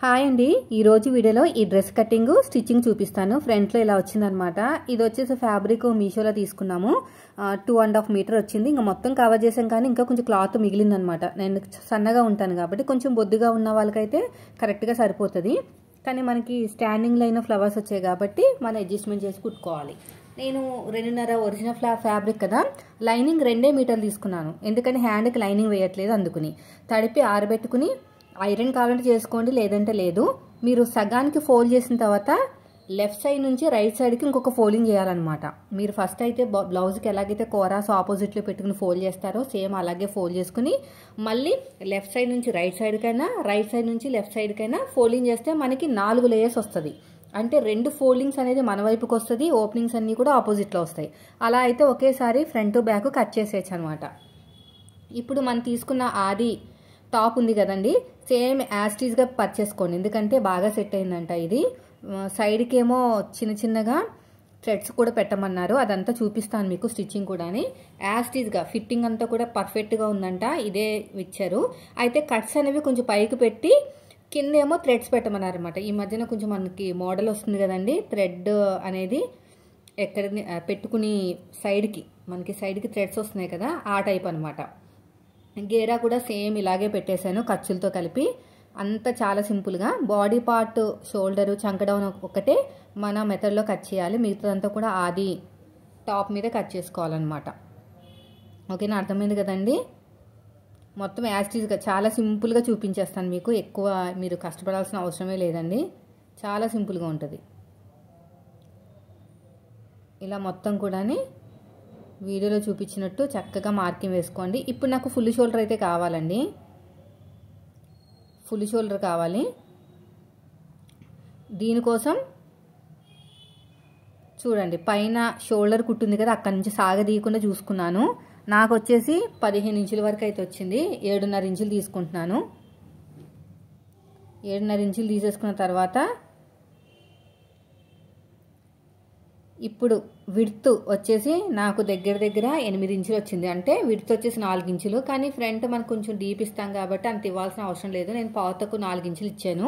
Hi అండి, ఈరోజు వీడియోలో ఈ డ్రెస్ కటింగ్ స్టిచ్చింగ్ చూపిస్తాను. ఫ్రంట్లో ఇలా వచ్చిందనమాట. ఇది వచ్చేసి ఫ్యాబ్రిక్ మీషోలో తీసుకున్నాము. 2.5 మీటర్ వచ్చింది. ఇంకా మొత్తం కవర్ చేసాం, కానీ ఇంకా కొంచెం క్లాత్ మిగిలిందనమాట. నేను సన్నగా ఉంటాను కాబట్టి కొంచెం బొద్దుగా ఉన్న వాళ్ళకైతే కరెక్ట్గా సరిపోతుంది. కానీ మనకి స్టాండింగ్ లైన్ ఫ్లవర్స్ వచ్చాయి కాబట్టి మనం అడ్జస్ట్మెంట్ చేసి కుట్టుకోవాలి. నేను 2.5 ఒరిజినల్ ఫ్యాబ్రిక్ కదా, లైనింగ్ 2 మీటర్లు తీసుకున్నాను. ఎందుకంటే హ్యాండ్కి లైనింగ్ వేయట్లేదు, అందుకుని తడిపి ఆరబెట్టుకుని ఐరన్ కావాలంటే చేసుకోండి, లేదంటే లేదు. మీరు సగానికి ఫోల్డ్ చేసిన తర్వాత లెఫ్ట్ సైడ్ నుంచి రైట్ సైడ్కి ఇంకొక ఫోల్డింగ్ చేయాలన్నమాట. మీరు ఫస్ట్ అయితే బ్లౌజ్కి ఎలాగైతే కోరాస్ ఆపోజిట్లో పెట్టుకుని ఫోల్డ్ చేస్తారో సేమ్ అలాగే ఫోల్డ్ చేసుకుని మళ్ళీ లెఫ్ట్ సైడ్ నుంచి రైట్ సైడ్కైనా, రైట్ సైడ్ నుంచి లెఫ్ట్ సైడ్కైనా ఫోల్డింగ్ చేస్తే మనకి 4 లేయర్స్ వస్తుంది. అంటే 2 ఫోల్డింగ్స్ అనేది మన వైపుకి వస్తుంది, ఓపెనింగ్స్ అన్నీ కూడా ఆపోజిట్లో వస్తాయి. అలా అయితే ఒకేసారి ఫ్రంట్ బ్యాక్ కట్ చేసేయచ్చు అనమాట. ఇప్పుడు మనం తీసుకున్న ఆది టాప్ ఉంది కదండి, సేమ్ యాస్టీస్గా పర్చేసుకోండి. ఎందుకంటే బాగా సెట్ అయిందంట. ఇది సైడ్కి ఏమో చిన్న చిన్నగా థ్రెడ్స్ కూడా పెట్టమన్నారు. అదంతా చూపిస్తాను మీకు స్టిచ్చింగ్ కూడా. యాస్టీస్గా ఫిట్టింగ్ అంతా కూడా పర్ఫెక్ట్గా ఉందంట. ఇదే ఇచ్చారు. అయితే కట్స్ అనేవి కొంచెం పైకి పెట్టి కింద ఏమో థ్రెడ్స్ పెట్టమన్నారు అనమాట. ఈ మధ్యన కొంచెం మనకి మోడల్ వస్తుంది కదండి, థ్రెడ్ అనేది ఎక్కడ పెట్టుకుని సైడ్కి మనకి సైడ్కి థ్రెడ్స్ వస్తున్నాయి కదా, ఆ టైప్ అనమాట. గేరా కూడా సేమ్ ఇలాగే పెట్టేశాను ఖర్చులతో కలిపి. అంతా చాలా సింపుల్గా. బాడీ పార్ట్ షోల్డరు చంకడౌన్ ఒకటే మన మెథడ్లో కట్ చేయాలి. మిగతాదంతా కూడా ఆది టాప్ మీద కట్ చేసుకోవాలన్నమాట. ఓకేనా, అర్థమైంది కదండి. మొత్తం యాస్టీస్గా చాలా సింపుల్గా చూపించేస్తాను మీకు. ఎక్కువ మీరు కష్టపడాల్సిన అవసరమే లేదండి, చాలా సింపుల్గా ఉంటుంది. ఇలా మొత్తం కూడా వీడియోలో చూపించినట్టు చక్కగా మార్కింగ్ వేసుకోండి. ఇప్పుడు నాకు ఫుల్ షోల్డర్ అయితే కావాలండి, ఫుల్ షోల్డర్ కావాలి. దీనికోసం చూడండి, పైన షోల్డర్ కుట్టుంది కదా, అక్కడి నుంచి సాగదీయకుండా చూసుకున్నాను. నాకు వచ్చేసి 15 ఇంచుల వరకు అయితే వచ్చింది. 7.5 ఇంచులు తీసుకుంటున్నాను. 7.5 ఇంచులు తీసేసుకున్న తర్వాత ఇప్పుడు విడ్త్ వచ్చేసి నాకు దగ్గర 8 ఇంచులు వచ్చింది. అంటే విడ్త్ వచ్చేసి 4 ఇంచులు. కానీ ఫ్రంట్ మనకు కొంచెం డీప్ ఇస్తాం కాబట్టి అంత ఇవ్వాల్సిన అవసరం లేదు. నేను పాతకు 4 ఇంచులు ఇచ్చాను.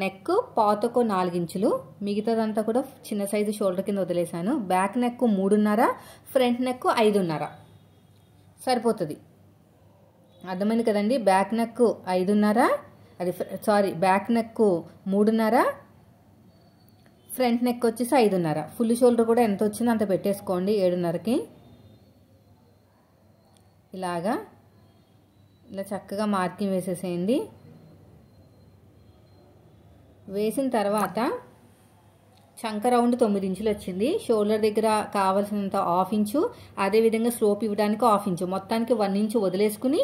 నెక్ పాతకు 4 ఇంచులు, మిగతాదంతా కూడా చిన్న సైజు షోల్డర్ కింద వదిలేశాను. బ్యాక్ నెక్ 3.5, ఫ్రంట్ నెక్ 5.5 సరిపోతుంది. అర్థమైంది కదండి. Back neck 5.5, back neck 3.5, front neck వచ్చేసి 5.5. ఫుల్ షోల్డర్ కూడా ఎంత వచ్చిందో అంత పెట్టేసుకోండి 7.5కి. ఇలా చక్కగా మార్కింగ్ వేసేసేయండి. వేసిన తర్వాత చంక రౌండ్ 9 ఇంచులు వచ్చింది. షోల్డర్ దగ్గర కావాల్సినంత 1/2 ఇంచు, అదేవిధంగా స్లోప్ ఇవ్వడానికి 1/2 ఇంచు, మొత్తానికి 1 ఇంచు వదిలేసుకుని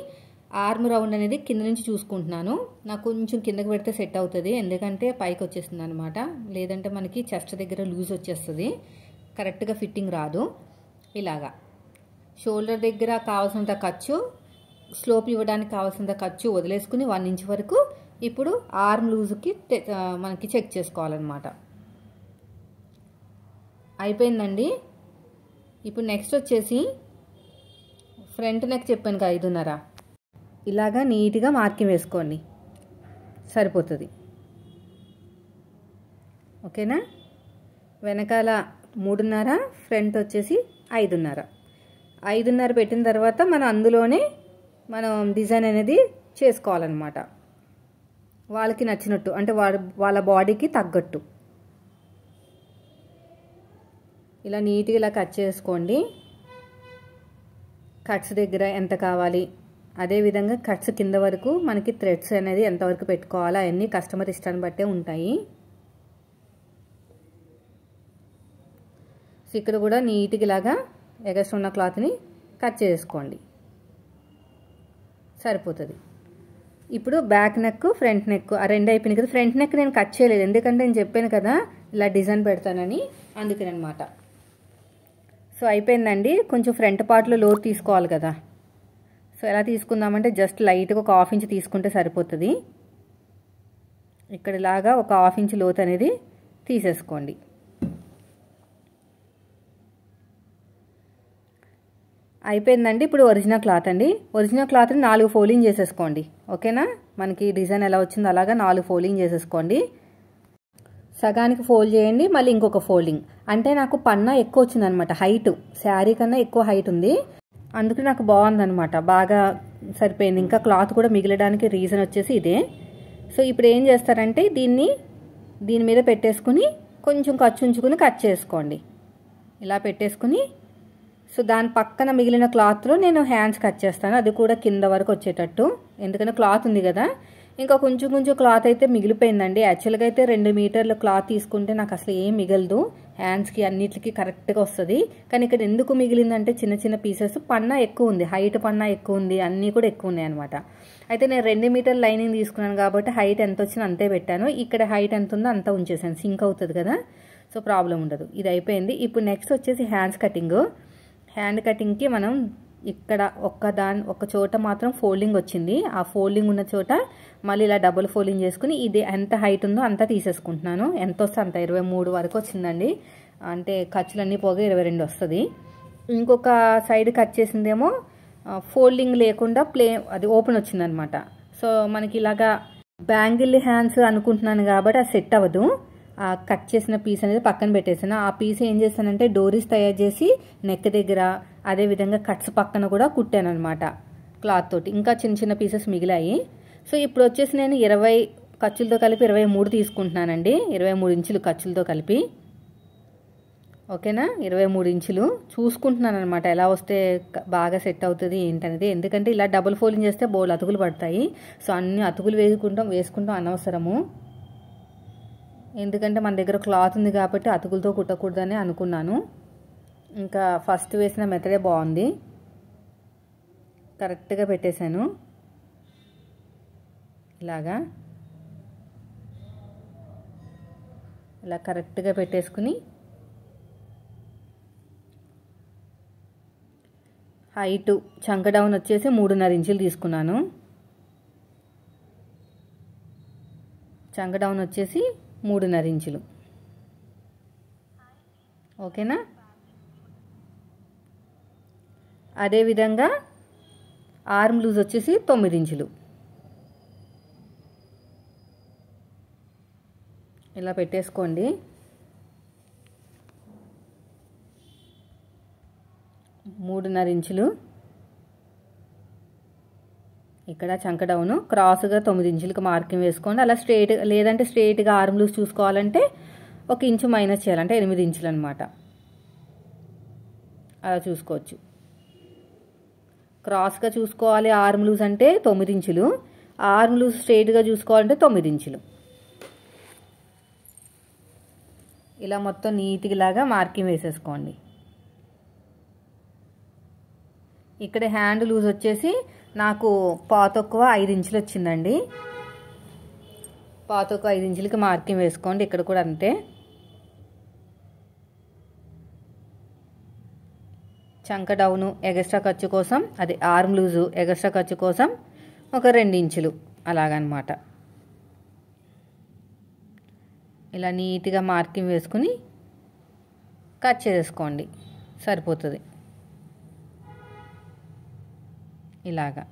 ఆర్మ్ రౌండ్ అనేది కింద నుంచి చూసుకుంటున్నాను. నాకు కొంచెం కిందకి పెడితే సెట్ అవుతుంది, ఎందుకంటే పైకి వచ్చేస్తుంది అనమాట. లేదంటే మనకి చెస్ట్ దగ్గర లూజ్ వచ్చేస్తుంది, కరెక్ట్గా ఫిట్టింగ్ రాదు. ఇలాగా షోల్డర్ దగ్గర కావాల్సినంత ఖర్చు, స్లోప్ ఇవ్వడానికి కావాల్సినంత ఖర్చు వదిలేసుకుని 1 ఇంచ్ వరకు ఇప్పుడు ఆర్మ్ లూజ్కి మనకి చెక్ చేసుకోవాలన్నమాట. అయిపోయిందండి. ఇప్పుడు నెక్స్ట్ వచ్చేసి ఫ్రంట్ నెక్ చెప్పాను కదా 5.5, ఇలాగా నీట్గా మార్కింగ్ వేసుకోండి, సరిపోతుంది. ఓకేనా. వెనకాల 3.5, ఫ్రంట్ వచ్చేసి 5.5. 5.5 పెట్టిన తర్వాత మనం అందులోనే డిజైన్ అనేది చేసుకోవాలన్నమాట. వాళ్ళకి నచ్చినట్టు, అంటే వాళ్ళ బాడీకి తగ్గట్టు ఇలా నీట్గా ఇలా కట్ చేసుకోండి. కట్స్ దగ్గర ఎంత కావాలి, అదేవిధంగా కట్స్ కింద వరకు మనకి థ్రెడ్స్ అనేది ఎంతవరకు పెట్టుకోవాలో అవన్నీ కస్టమర్ ఇష్టాన్ని బట్టే ఉంటాయి. సో ఇక్కడ కూడా నీట్గా ఇలాగా ఎగస్ట్రా ఉన్న క్లాత్ని కట్ చేసుకోండి, సరిపోతుంది. ఇప్పుడు బ్యాక్ నెక్, ఫ్రంట్ నెక్ ఆ 2 అయిపోయినాయి కదా. ఫ్రంట్ నెక్ నేను కట్ చేయలేదు, ఎందుకంటే నేను చెప్పాను కదా ఇలా డిజైన్ పెడతానని, అందుకని అనమాట. సో అయిపోయిందండి. కొంచెం ఫ్రంట్ పార్ట్లో లోతు తీసుకోవాలి కదా. సో ఎలా తీసుకుందామంటే జస్ట్ లైట్గా ఒక 1/2 ఇంచ్ తీసుకుంటే సరిపోతుంది. ఇక్కడ ఇలాగా ఒక 1/2 ఇంచ్ లోతు అనేది తీసేసుకోండి. అయిపోయిందండి. ఇప్పుడు ఒరిజినల్ క్లాత్ అండి. ఒరిజినల్ క్లాత్ని 4 ఫోల్డింగ్ చేసేసుకోండి. ఓకేనా, మనకి డిజైన్ ఎలా వచ్చిందో అలాగా 4 ఫోల్డింగ్ చేసేసుకోండి. సగానికి ఫోల్డ్ చేయండి, మళ్ళీ ఇంకొక ఫోల్డింగ్. అంటే నాకు పన్నా ఎక్కువ వచ్చిందనమాట, హైట్ శారీ కన్నా ఎక్కువ హైట్ ఉంది, అందుకే నాకు బాగుందనమాట, బాగా సరిపోయింది. ఇంకా క్లాత్ కూడా మిగలడానికి రీజన్ వచ్చేసి ఇదే. సో ఇప్పుడు ఏం చేస్తారంటే దీని మీద పెట్టేసుకుని కొంచెం ఖర్చు ఉంచుకుని కట్ చేసుకోండి. ఇలా పెట్టేసుకుని సో దాని పక్కన మిగిలిన క్లాత్లో నేను హ్యాండ్స్ కట్ చేస్తాను, అది కూడా కింద వరకు వచ్చేటట్టు. ఎందుకంటే క్లాత్ ఉంది కదా, ఇంకా కొంచెం క్లాత్ అయితే మిగిలిపోయిందండి. యాక్చువల్గా అయితే 2 మీటర్ల క్లాత్ తీసుకుంటే నాకు అసలు ఏం మిగలదు, హ్యాండ్స్కి అన్నిటికీ కరెక్ట్గా వస్తుంది. కానీ ఇక్కడ ఎందుకు మిగిలిందంటే చిన్న పీసెస్, పన్నా ఎక్కువ ఉంది, హైట్ పన్నా ఎక్కువ ఉంది, అన్నీ కూడా ఎక్కువ ఉన్నాయి అనమాట. అయితే నేను 2 మీటర్ లైనింగ్ తీసుకున్నాను కాబట్టి హైట్ ఎంత వచ్చినా అంతే పెట్టాను. ఇక్కడ హైట్ ఎంత ఉందో అంతా ఉంచేసాను, సింక్ అవుతుంది కదా, సో ప్రాబ్లం ఉండదు. ఇది అయిపోయింది. ఇప్పుడు నెక్స్ట్ వచ్చేసి హ్యాండ్స్ కటింగ్. హ్యాండ్ కటింగ్కి మనం ఇక్కడ ఒక చోట మాత్రం ఫోల్డింగ్ వచ్చింది, ఆ ఫోల్డింగ్ ఉన్న చోట మళ్ళీ ఇలా డబుల్ ఫోల్డింగ్ చేసుకుని ఇది ఎంత హైట్ ఉందో అంతా తీసేసుకుంటున్నాను. ఎంత వస్తే అంత 23 వరకు వచ్చిందండి, అంటే ఖర్చులన్నీ పోగా 22 వస్తుంది. ఇంకొక సైడ్ కట్ చేసిందేమో ఫోల్డింగ్ లేకుండా అది ఓపెన్ వచ్చిందనమాట. సో మనకి ఇలాగా బ్యాంగిల్ హ్యాండ్స్ అనుకుంటున్నాను కాబట్టి అది సెట్ అవ్వదు. ఆ కట్ చేసిన పీస్ అనేది పక్కన పెట్టేసాను. ఆ పీస్ ఏం చేస్తానంటే డోరీస్ తయారు చేసి నెక్ దగ్గర, అదేవిధంగా కట్స్ పక్కన కూడా కుట్టాను అనమాట క్లాత్ తోటి. ఇంకా చిన్న పీసెస్ మిగిలాయి. సో ఇప్పుడు వచ్చేసి నేను 20 ఖర్చులతో కలిపి 23 తీసుకుంటున్నానండి, 23 ఇంచులు ఖర్చులతో కలిపి. ఓకేనా, 23 ఇంచులు చూసుకుంటున్నాను అనమాట, ఎలా వస్తే బాగా సెట్ అవుతుంది ఏంటనేది. ఎందుకంటే ఇలా డబుల్ ఫోల్డింగ్ చేస్తే బోల్ అతుకులు పడతాయి. సో అన్ని అతుకులు వేసుకుంటాం అనవసరము. ఎందుకంటే మన దగ్గర క్లాత్ ఉంది కాబట్టి అతుకులతో కుట్టకూడదని అనుకున్నాను. ఇంకా ఫస్ట్ వేసిన మెథడే బాగుంది, కరెక్ట్గా పెట్టేశాను. ఇలా కరెక్ట్గా పెట్టేసుకుని హైట్ చంక డౌన్ వచ్చేసి 3.5 ఇంచులు తీసుకున్నాను. చంక డౌన్ వచ్చేసి 3.5 ఇంచులు. ఓకేనా, అదేవిధంగా ఆర్మ్ లూజ్ వచ్చేసి 9 ఇంచులు. ఇలా పెట్టేసుకోండి. మూడున్నర ఇంచులు ఇక్కడ చంక డౌను, క్రాస్గా 9 ఇంచులకు మార్కింగ్ వేసుకోండి. అలా స్ట్రైట్, లేదంటే స్ట్రైట్గా ఆర్మ్ లూజ్ చూసుకోవాలంటే 1 ఇంచు మైనస్ చేయాలంటే 8 ఇంచులు అనమాట. అలా చూసుకోవచ్చు. క్రాస్గా చూసుకోవాలి ఆర్మ్ లూజ్ అంటే 9 ఇంచులు, ఆర్మ్ లూజ్ స్ట్రైట్గా చూసుకోవాలంటే 9 ఇంచులు. ఇలా మొత్తం నీట్గా లాగా మార్కింగ్ వేసేసుకోండి. ఇక్కడ హ్యాండ్ లూజ్ వచ్చేసి నాకు పాతొక్కువ 5 ఇంచులు వచ్చిందండి. పాతొక్కువ 5 ఇంచులకి మార్కింగ్ వేసుకోండి. ఇక్కడ కూడా అంతే. చంక డౌను ఎగస్ట్రా ఖర్చు కోసం, అది ఆర్మ్ లూజు ఎగస్ట్రా ఖర్చు కోసం ఒక 2 ఇంచులు అలాగనమాట. ఇలా నీట్గా మార్కింగ్ వేసుకుని కట్ చేసుకోండి, సరిపోతుంది. ఇలాగా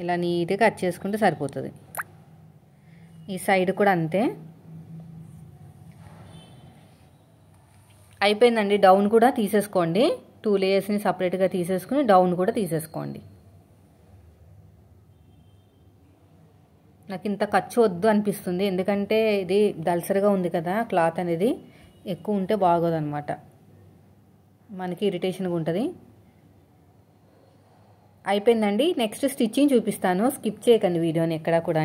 ఇలా నీట్గా కట్ చేసుకుంటే సరిపోతుంది. ఈ సైడ్ కూడా అంతే. అయిపోయిందండి. డౌన్ కూడా తీసేసుకోండి. 2 లేయర్స్ని సపరేట్గా తీసేసుకుని డౌన్ కూడా తీసేసుకోండి. నాకు ఇంత ఖర్చు వద్దు అనిపిస్తుంది, ఎందుకంటే ఇది దల్సరిగా ఉంది కదా, క్లాత్ అనేది ఎక్కువ ఉంటే బాగోదన్నమాట, మనకి ఇరిటేషన్గా ఉంటుంది. అయిపోయిందండి. నెక్స్ట్ స్టిచ్చింగ్ చూపిస్తాను, స్కిప్ చేయకండి వీడియోని ఎక్కడ కూడా.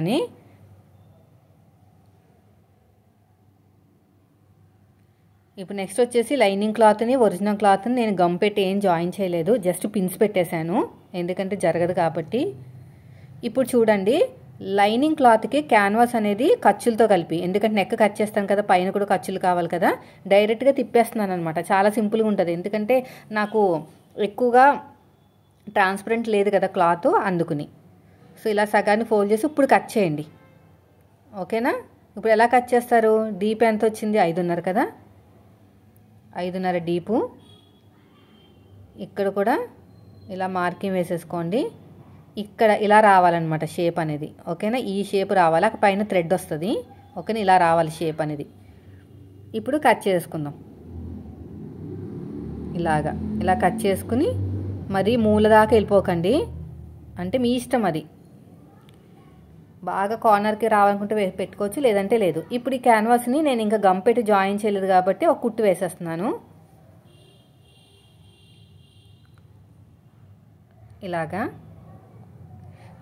ఇప్పుడు నెక్స్ట్ వచ్చేసి లైనింగ్ క్లాత్ని, ఒరిజినల్ క్లాత్ని నేను గమ్ పెట్టి ఏం జాయిన్ చేయలేదు, జస్ట్ పిన్స్ పెట్టేశాను, ఎందుకంటే జరగదు కాబట్టి. ఇప్పుడు చూడండి, లైనింగ్ క్లాత్కి క్యాన్వాస్ అనేది ఖర్చులతో కలిపి, ఎందుకంటే నెక్ కట్ చేస్తాను కదా, పైన కూడా ఖర్చులు కావాలి కదా, డైరెక్ట్గా తిప్పేస్తున్నాను అనమాట. చాలా సింపుల్గా ఉంటుంది, ఎందుకంటే నాకు ఎక్కువగా ట్రాన్స్పరెంట్ లేదు కదా క్లాత్, అందుకుని. సో ఇలా సగాన్ని ఫోల్డ్ చేసి ఇప్పుడు కట్ చేయండి. ఓకేనా, ఇప్పుడు ఎలా కట్ చేస్తారు? డీప్ ఎంత వచ్చింది? 5.5 కదా. 5.5 డీపు. ఇక్కడ కూడా ఇలా మార్కింగ్ వేసేసుకోండి. ఇక్కడ ఇలా రావాలన్నమాట షేప్ అనేది, ఓకేనా. ఈ షేప్ రావాలి, పైన థ్రెడ్ వస్తుంది, ఓకేనా. ఇలా రావాలి షేప్ అనేది. ఇప్పుడు కట్ చేసుకుందాం. ఇలా కట్ చేసుకుని మరి మూల దాకా వెళ్ళిపోకండి, అంటే మీ ఇష్టం అది. బాగా కార్నర్కి రావాలనుకుంటే పెట్టుకోవచ్చు, లేదంటే లేదు. ఇప్పుడు ఈ క్యాన్వాస్ని నేను ఇంకా గమ్ పెట్టి జాయిన్ చేయలేదు కాబట్టి ఒక కుట్టు వేసేస్తున్నాను. ఇలాగా.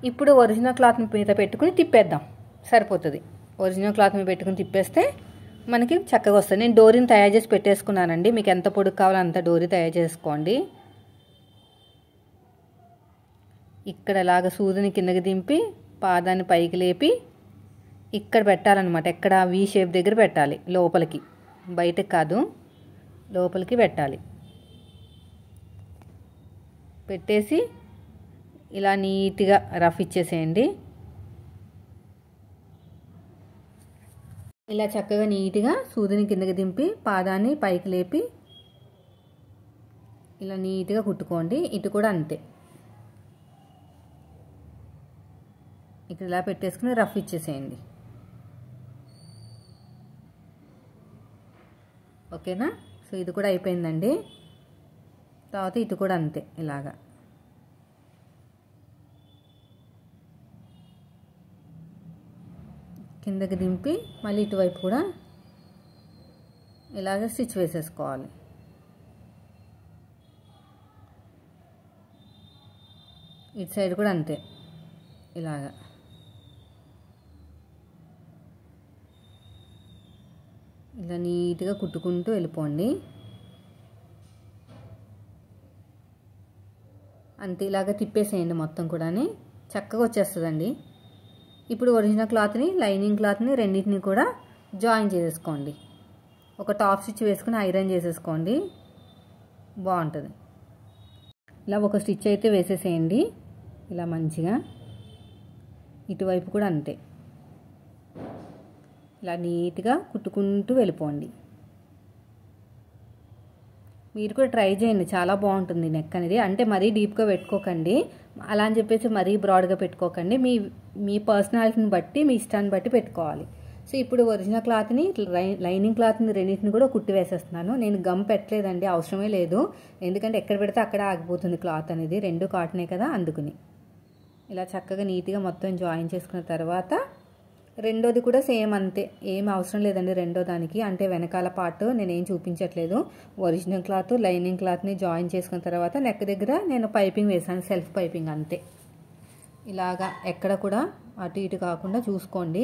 ఇప్పుడు ఒరిజినల్ క్లాత్ మీద పెట్టుకుని తిప్పేద్దాం, సరిపోతుంది. ఒరిజినల్ క్లాత్ మీద పెట్టుకుని తిప్పేస్తే మనకి చక్కగా వస్తుంది. నేను డోరీని తయారు చేసి పెట్టేసుకున్నానండి, మీకు ఎంత పొడుగు కావాలో అంత డోరీ తయారు చేసుకోండి. ఇక్కడ ఇలాగ సూదిని కిందకి దింపి పాదాన్ని పైకి లేపి ఇక్కడ పెట్టాలన్నమాట. ఎక్కడ వీ షేప్ దగ్గర పెట్టాలి, లోపలికి, బయటకు కాదు, లోపలికి పెట్టాలి. పెట్టేసి ఇలా నీట్గా రఫ్ ఇచ్చేసేయండి. ఇలా చక్కగా నీట్గా సూదిని కిందకి దింపి పాదాన్ని పైకి లేపి ఇలా నీట్గా కుట్టుకోండి. ఇటు కూడా అంతే. ఇక్కడ ఇలా పెట్టేసుకుని రఫ్ ఇచ్చేసేయండి, ఓకేనా. సో ఇది కూడా అయిపోయిందండి. తర్వాత ఇటు కూడా అంతే, ఇలాగా కిందకి దింపి మళ్ళీ ఇటువైపు కూడా ఇలాగ స్టిచ్ వేసేసుకోవాలి. ఇటు సైడ్ కూడా అంతే, ఇలాగా. ఇలా నీట్గా కుట్టుకుంటూ వెళ్ళిపోండి, అంతే. ఇలాగ తిప్పేసేయండి మొత్తం కూడా, చక్కగా వచ్చేస్తుందండి. ఇప్పుడు ఒరిజినల్ క్లాత్ని, లైనింగ్ క్లాత్ని రెండింటిని కూడా జాయిన్ చేసేసుకోండి. ఒక టాప్ స్టిచ్ వేసుకుని ఐరన్ చేసేసుకోండి, బాగుంటుంది. ఇలా ఒక స్టిచ్ అయితే వేసేసేయండి, ఇలా మంచిగా. ఇటువైపు కూడా అంతే, ఇలా నీట్గా కుట్టుకుంటూ వెళ్ళిపోండి. మీరు కూడా ట్రై చేయండి, చాలా బాగుంటుంది నెక్ అనేది. అంటే మరీ డీప్గా పెట్టుకోకండి, అలా అని చెప్పేసి మరీ బ్రాడ్గా పెట్టుకోకండి. మీ పర్సనాలిటీని బట్టి, మీ ఇష్టాన్ని బట్టి పెట్టుకోవాలి. సో ఇప్పుడు ఒరిజినల్ క్లాత్ని, లైనింగ్ క్లాత్ని రెండింటిని కూడా కుట్టి వేసేస్తున్నాను. నేను గమ్ పెట్టలేదండి, అవసరమే లేదు. ఎందుకంటే ఎక్కడ పెడితే అక్కడ ఆగిపోతుంది క్లాత్ అనేది, రెండు కాటనే కదా, అందుకుని. ఇలా చక్కగా నీట్గా మొత్తం జాయిన్ చేసుకున్న తర్వాత రెండోది కూడా సేమ్ అంతే, ఏం అవసరం లేదండి రెండో దానికి. అంటే వెనకాల పార్ట్ నేనేం చూపించట్లేదు. ఒరిజినల్ క్లాత్, లైనింగ్ క్లాత్ని జాయిన్ చేసుకున్న తర్వాత నెక్ దగ్గర నేను పైపింగ్ వేసాను, సెల్ఫ్ పైపింగ్ అంతే. ఇలాగా ఎక్కడ కూడా అటు ఇటు కాకుండా చూసుకోండి.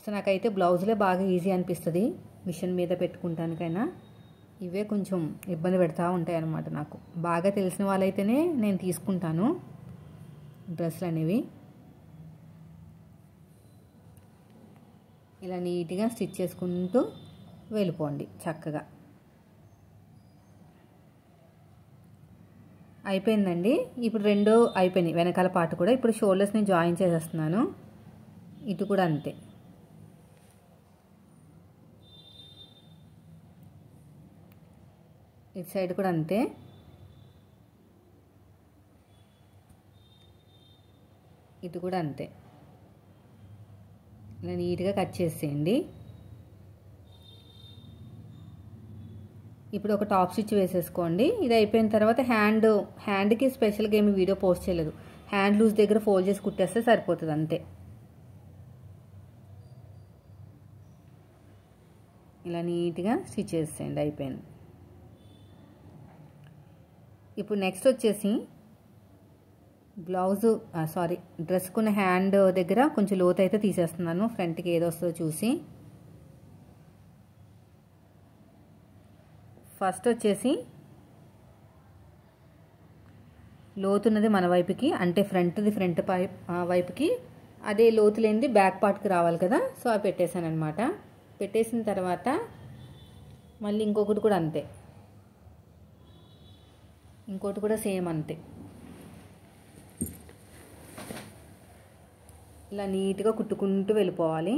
సో నాకైతే బ్లౌజులే బాగా ఈజీ అనిపిస్తుంది మిషన్ మీద పెట్టుకుంటానికైనా. ఇవే కొంచెం ఇబ్బంది పెడతా ఉంటాయి అన్నమాట. నాకు బాగా తెలిసిన వాళ్ళైతేనే నేను తీసుకుంటాను డ్రెస్సులు అనేవి. ఇలా నీట్గా స్టిచ్ చేసుకుంటూ వెళ్ళిపోండి చక్కగా. అయిపోయిందండి. ఇప్పుడు రెండు అయిపోయినాయి, వెనకాల పార్ట్ కూడా. ఇప్పుడు షోల్డర్స్ని జాయిన్ చేసేస్తున్నాను. ఇటు కూడా అంతే. ఇటు సైడ్ కూడా అంతే. ఇటు కూడా అంతే. ఇలా నీట్గా కట్ చేసేయండి. ఇప్పుడు ఒక టాప్ స్టిచ్ వేసేసుకోండి. ఇది అయిపోయిన తర్వాత హ్యాండ్కి స్పెషల్గా ఏమి వీడియో పోస్ట్ చేయలేదు. హ్యాండ్ లూజ్ దగ్గర ఫోల్డ్ చేసి కుట్టేస్తే సరిపోతుంది అంతే. ఇలా నీట్గా స్టిచ్ చేసేయండి, అయిపోయింది. ఇప్పుడు నెక్స్ట్ వచ్చేసి బ్లౌజు డ్రెస్కున్న హ్యాండ్ దగ్గర కొంచెం లోతు అయితే తీసేస్తున్నాను, ఫ్రంట్కి ఏదో వస్తుందో చూసి. ఫస్ట్ వచ్చేసి లోతున్నది మన వైపుకి, అంటే ఫ్రంట్ వైపుకి, అదే లోతు లేనిది బ్యాక్ పార్ట్కి రావాలి కదా. సో అది పెట్టేశాను అనమాట. పెట్టేసిన తర్వాత మళ్ళీ ఇంకొకటి కూడా అంతే, ఇంకోటి కూడా సేమ్ అంతే. ఇలా నీట్గా కుట్టుకుంటూ వెళ్ళిపోవాలి.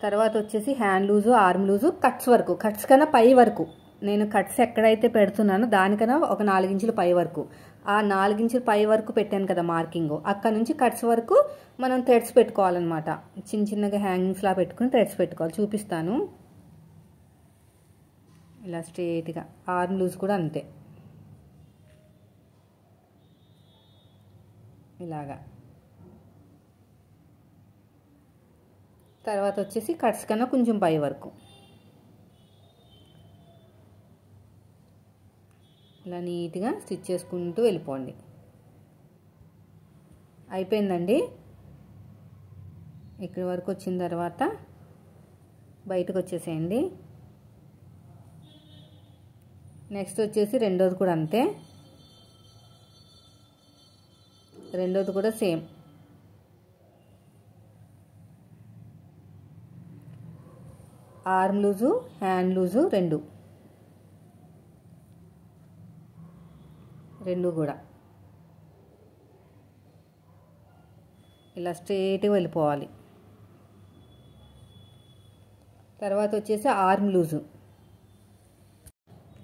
తర్వాత వచ్చేసి hand loose, arm loose, cuts వరకు, కట్స్ కన్నా పై వరకు, నేను కట్స్ ఎక్కడైతే పెడుతున్నానో దానికన్నా ఒక 4 ఇంచులు పై వరకు, ఆ 4 ఇంచులు పై వరకు పెట్టాను కదా మార్కింగ్, అక్కడ నుంచి కట్స్ వరకు మనం థ్రెడ్స్ పెట్టుకోవాలన్నమాట. చిన్న చిన్నగా హ్యాంగింగ్స్లా పెట్టుకుని థ్రెడ్స్ పెట్టుకోవాలి. చూపిస్తాను. ఇలా స్ట్రేట్గా. ఆర్మ్ లూజ్ కూడా అంతే, ఇలాగా. తర్వాత వచ్చేసి కట్స్ కన్నా కొంచెం పై వరకు ఇలా నీట్గా స్టిచ్ చేసుకుంటూ వెళ్ళిపోండి. అయిపోయిందండి. ఇక్కడి వరకు వచ్చిన తర్వాత బయటకు వచ్చేసేయండి. నెక్స్ట్ వచ్చేసి రెండోది కూడా అంతే, రెండోది కూడా same. Arm loose, hand loose రెండు కూడా ఇలా స్ట్రేట్గా వెళ్ళిపోవాలి. తర్వాత వచ్చేసి ఆర్మ్ లూజు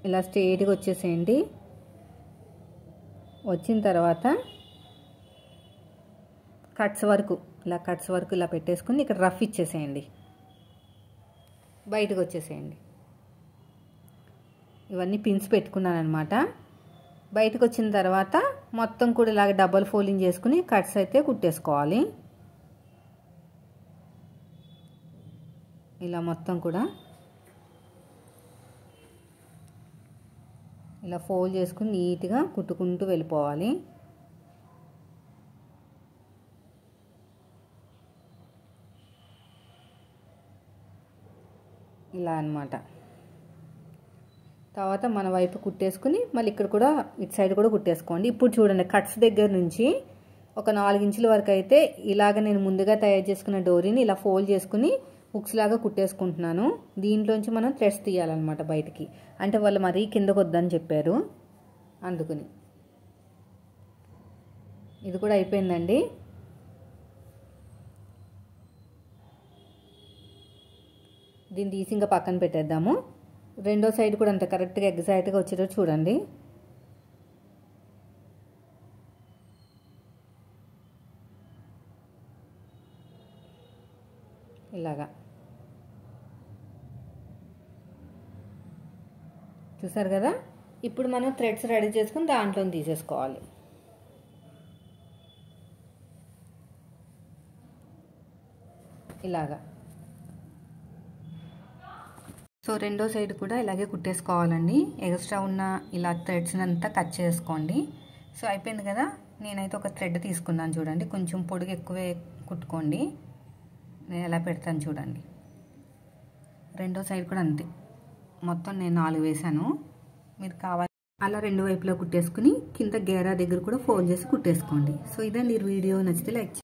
ఇలా స్ట్రేట్గా వచ్చేసేయండి. వచ్చిన తర్వాత కట్స్ వరకు ఇలా పెట్టేసుకుని ఇక్కడ రఫ్ ఇచ్చేసేయండి, బయటకు వచ్చేసేయండి. ఇవన్నీ పిన్స్ పెట్టుకున్నాను అనమాట. బయటకు వచ్చిన తర్వాత మొత్తం కూడా ఇలాగ డబల్ ఫోల్డింగ్ చేసుకుని కట్స్ అయితే కుట్టేసుకోవాలి. ఇలా మొత్తం కూడా ఇలా ఫోల్డ్ చేసుకుని నీట్గా కుట్టుకుంటూ వెళ్ళిపోవాలి. ఇలా అన్నమాట. తర్వాత మన వైపు కుట్టేసుకుని మళ్ళీ ఇక్కడ కూడా ఇటు సైడ్ కూడా కుట్టేసుకోండి. ఇప్పుడు చూడండి, కట్స్ దగ్గర నుంచి ఒక 4 ఇంచుల వరకు అయితే ఇలాగ నేను ముందుగా తయారు చేసుకున్న డోరీని ఇలా ఫోల్డ్ చేసుకుని హుక్స్ లాగా కుట్టేసుకుంటున్నాను. దీంట్లోంచి మనం థ్రెడ్స్ తీయాలన్నమాట బయటికి. అంటే వాళ్ళు మరీ కిందకు వద్దని చెప్పారు, అందుకని. ఇది కూడా అయిపోయిందండి. దీన్ని తీసి ఇంకా పక్కన పెట్టేద్దాము. రెండో సైడ్ కూడా అంత కరెక్ట్గా ఎగ్జాక్ట్గా వచ్చేటట్టు చూడండి. ఇలాగా చూసారు కదా. ఇప్పుడు మనం థ్రెడ్స్ రెడీ చేసుకుని దాంట్లో తీసేసుకోవాలి. ఇలాగా. సో రెండో సైడ్ కూడా ఇలాగే కుట్టేసుకోవాలండి. ఎక్స్ట్రా ఉన్న ఇలా థ్రెడ్స్ అంతా కట్ చేసుకోండి. సో అయిపోయింది కదా. నేనైతే ఒక థ్రెడ్ తీసుకున్నాను చూడండి, కొంచెం పొడుగు ఎక్కువే కుట్టుకోండి. నేను ఎలా పెడతాను చూడండి. రెండో సైడ్ కూడా అంతే, మొత్తం నేను 4 వేసాను. మీరు కావాలి అలా రెండు వైపులా కుట్టేసుకుని కింద గేరా దగ్గర కూడా ఫోల్డ్ చేసి కుట్టేసుకోండి. సో ఇదండి వీడియో. నచ్చితే లైక్